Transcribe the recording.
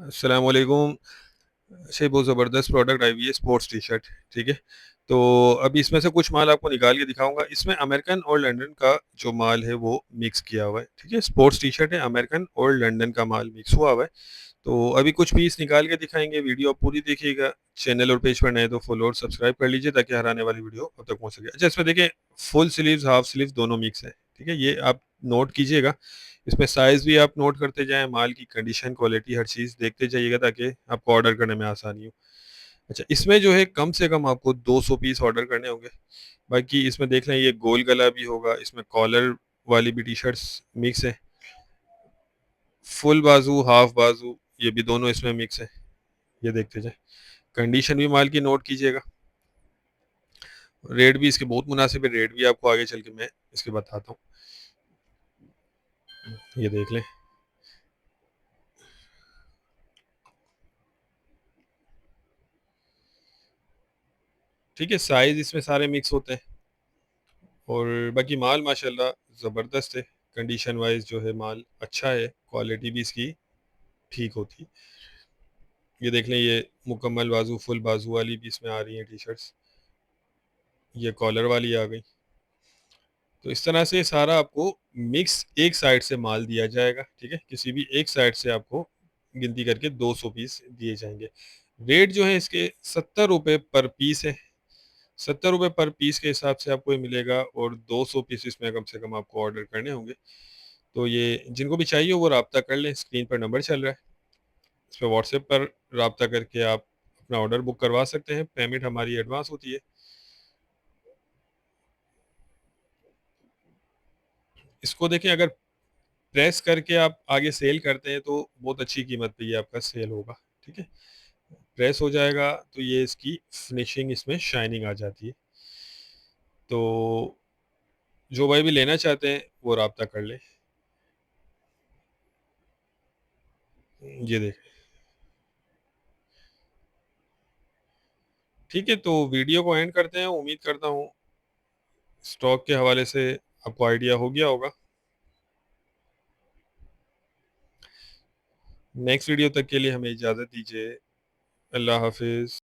अस्सलाम वालेकुम। से बहुत ज़बरदस्त प्रोडक्ट आई हुई है स्पोर्ट्स टी शर्ट। ठीक है, तो अभी इसमें से कुछ माल आपको निकाल के दिखाऊंगा। इसमें अमेरिकन और लंदन का जो माल है वो मिक्स किया हुआ है। ठीक है, स्पोर्ट्स टी शर्ट है, अमेरिकन और लंदन का माल मिक्स हुआ हुआ है। तो अभी कुछ पीस निकाल के दिखाएंगे, वीडियो आप पूरी देखिएगा। चैनल और पेज पर नए तो फॉलो और सब्सक्राइब कर लीजिए ताकि हर आने वाली वीडियो अब तक पहुंच सके। अच्छा, इसमें देखिए फुल स्लीव्स हाफ स्लीव्स दोनों मिक्स है। ठीक है, ये आप नोट कीजिएगा। इसमें साइज़ भी आप नोट करते जाएं, माल की कंडीशन, क्वालिटी, हर चीज़ देखते जाइएगा ताकि आपको ऑर्डर करने में आसानी हो। अच्छा, इसमें जो है कम से कम आपको 200 पीस ऑर्डर करने होंगे। बाकी इसमें देख लें, ये गोल गला भी होगा, इसमें कॉलर वाली भी टी शर्ट्स मिक्स है, फुल बाजू हाफ बाजू ये भी दोनों इसमें मिक्स है। ये देखते जाए, कंडीशन भी माल की नोट कीजिएगा। रेट भी इसके बहुत मुनासिब है, रेट भी आपको आगे चल के मैं इसके बताता हूँ। ये देख लें। ठीक है, साइज इसमें सारे मिक्स होते हैं। और बाकी माल माशाल्लाह ज़बरदस्त है। कंडीशन वाइज जो है माल अच्छा है, क्वालिटी भी इसकी ठीक होती है। ये देख लें, ये मुकम्मल बाजू फुल बाजू वाली भी इसमें आ रही हैं टी शर्ट्स। ये कॉलर वाली आ गई। तो इस तरह से सारा आपको मिक्स एक साइड से माल दिया जाएगा। ठीक है, किसी भी एक साइड से आपको गिनती करके 200 पीस दिए जाएंगे। रेट जो है इसके 70 रुपये पर पीस है। 70 रुपये पर पीस के हिसाब से आपको ये मिलेगा, और 200 पीस इसमें कम से कम आपको ऑर्डर करने होंगे। तो ये जिनको भी चाहिए वो रब्ता कर लें, स्क्रीन पर नंबर चल रहा है, इस पर व्हाट्सएप पर रब्ता करके आप अपना ऑर्डर बुक करवा सकते हैं। पेमेंट हमारी एडवांस होती है। इसको देखें, अगर प्रेस करके आप आगे सेल करते हैं तो बहुत अच्छी कीमत पे ये आपका सेल होगा। ठीक है, प्रेस हो जाएगा तो ये इसकी फिनिशिंग, इसमें शाइनिंग आ जाती है। तो जो भाई भी लेना चाहते हैं वो रब्ता कर ले। ये देख। ठीक है, तो वीडियो को एंड करते हैं। उम्मीद करता हूँ स्टॉक के हवाले से आपको आइडिया हो गया होगा। नेक्स्ट वीडियो तक के लिए हमें इजाज़त दीजिए। अल्लाह हाफिज़।